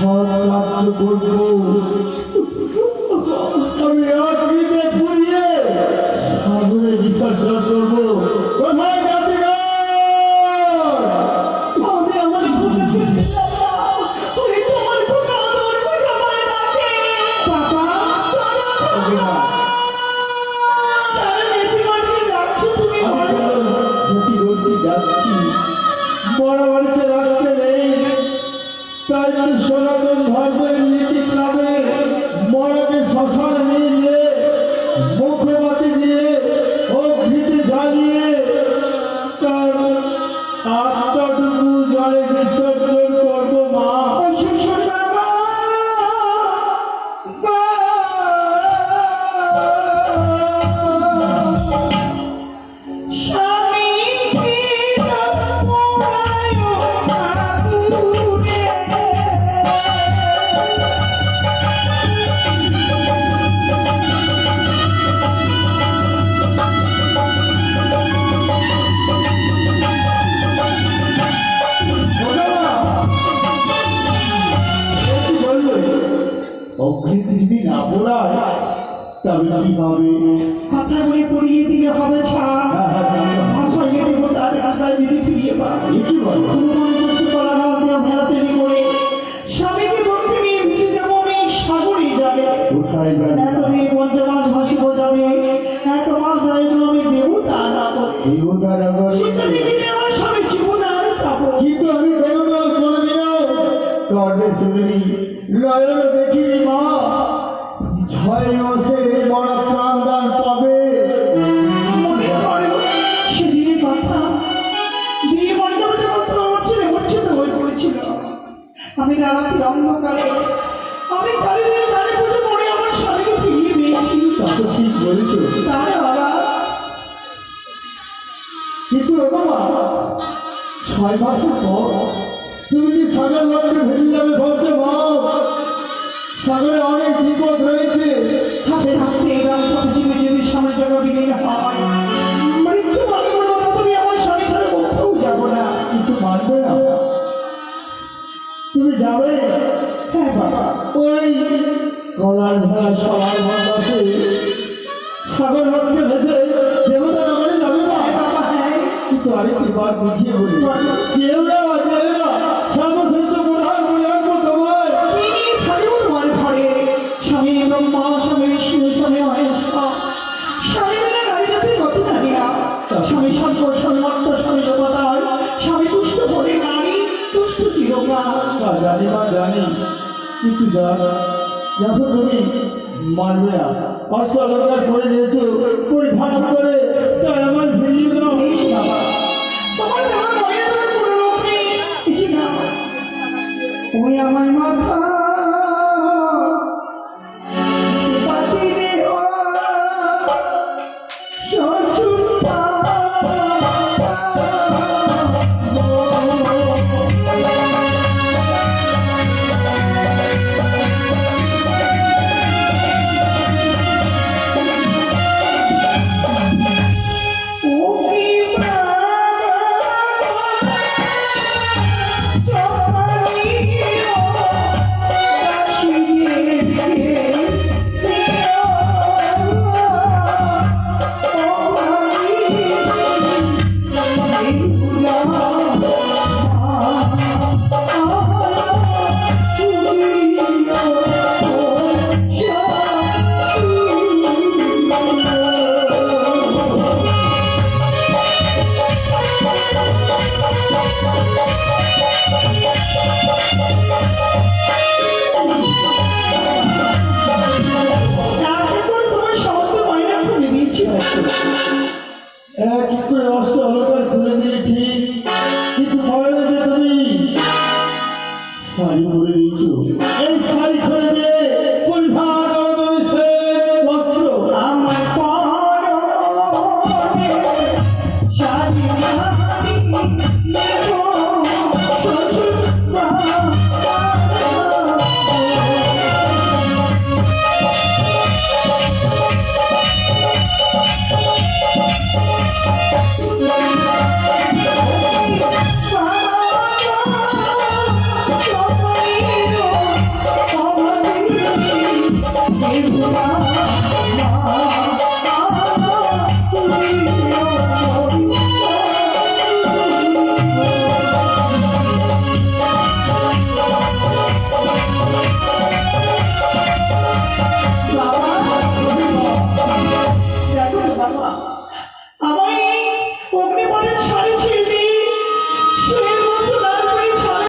রাজ্য করবো আমি অগ্নিতে পুড়িয়ে সাগরে বিসর্জন করবো। কোথায় জাতিগণ? আমি আমার খোকাকে দিলাম না। তুই তোমার খোকা তোর খোকা আমায় ডাকে। বাবা, তারা নীতিমানকে ডাকছো তুমি বলো। জ্যোতি যাচ্ছি, বড় বাড়িতে রাখতে নেই, তাই তো সনাতন ধর্মের নীতি ক্লাবে মরাকে শ্মশানে নিয়ে গিয়ে মুখবাতি দিয়ে অগ্নিতে জ্বালিয়ে তার আত্মাটুকু জলে বিসর্জন করবো মা। শ্বশুর বাবা, অগ্নিতে যদি না পোড়ায় তবে কিভাবে? কথা বলে পড়িয়ে দিলে হবে ছাড়। ভাষাকে দেবতার আকায় যদি ফিরিয়ে পায় কি বলো? স্বামীকে বন্ধু নিয়ে ভেসে যাবো আমি সাগরে যাবে। কোথায় যাবে? এতদিন পঞ্চমাস ভাসিব যাবে, এক মাস যাইগুলো আমি দেবতা ডাকবো। দেবতা নগর সেখানে গেলে আমার স্বামী জীবন আর পাবো। কিন্তু আমি কোনোদিনও কর্ণে শুনিনি, নয়নে দেখিনি মা 6 মাসে বড় প্রাণদান পাবে। মনে পড়ে সেদিনের কথা। বিয়ে মণ্ডপে যখন আমার ছেলে মূর্ছিত হয়ে পড়েছিল, আমি রাতে অন্ধকারে আমি দাঁড়িয়ে দাঁড়িয়ে পুজো করে আমার স্বামীকে ফিরিয়ে দিয়েছি। তা তো ঠিক বলেছো, তাহলে বাবা, কিন্তু বাবা 6 মাসের পর তুমি কি সাগর মধ্যে ভেসে যাবে বলছো মাস? সাগরে অনেক বিপদ রয়েছে। হাসে হাসতে এরাম পথে জীবে জীবে স্বামীর জন্য বিলীন হয়। মৃত্যু মানে বলে বাবা, তুমি আমার স্বামী ছাড়া কোথাও যাবো না। কিন্তু মানবে না, তুমি যাবে। হ্যাঁ বাবা, ওই কলার ভেলা সবার বাতাসে সাগর মধ্যে ভেসে দেবতা নগরে যাবে না? হ্যাঁ বাবা, হ্যাঁ। কিন্তু আরেকটি বার বুঝিয়ে বলি, যেও না সর্বশ্রেষ্ঠ প্রধান বলে রাখবো তোমার। তিনি থাকবো তোমার ঘরে। স্বামী ব্রহ্মা, স্বামী বিষ্ণু, স্বামী মহেশ্বর, স্বামী মিলে নারী জাতি গতি নারীরা। স্বামী শঙ্কর, সন্মত্ত, স্বামী দেবতার, স্বামী তুষ্ট করে নারী, তুষ্ট চিরকাল। তা জানি মা জানি, কিন্তু যখন তুমি মানবে না, অষ্ট অলঙ্কার করে দিয়েছো পরিধান করে, তাই আমার ফিরিয়ে দাও। বেশ বাবা, তোমার দেওয়া গয়না তোমার কোনো লোক নেই। কিছু না, ওই আমার মাথা পাখিরে ও শ্বশুর এক এক করে অষ্ট অলঙ্কার খুলে দিলে ঠিক, কিন্তু পরে যে তুমি শাড়ি পরে দিয়েছো, এই শাড়ি খুলে দিয়ে পরিধান করো তুমি সে বস্ত্র। আমার পরনে শাড়ি বাবা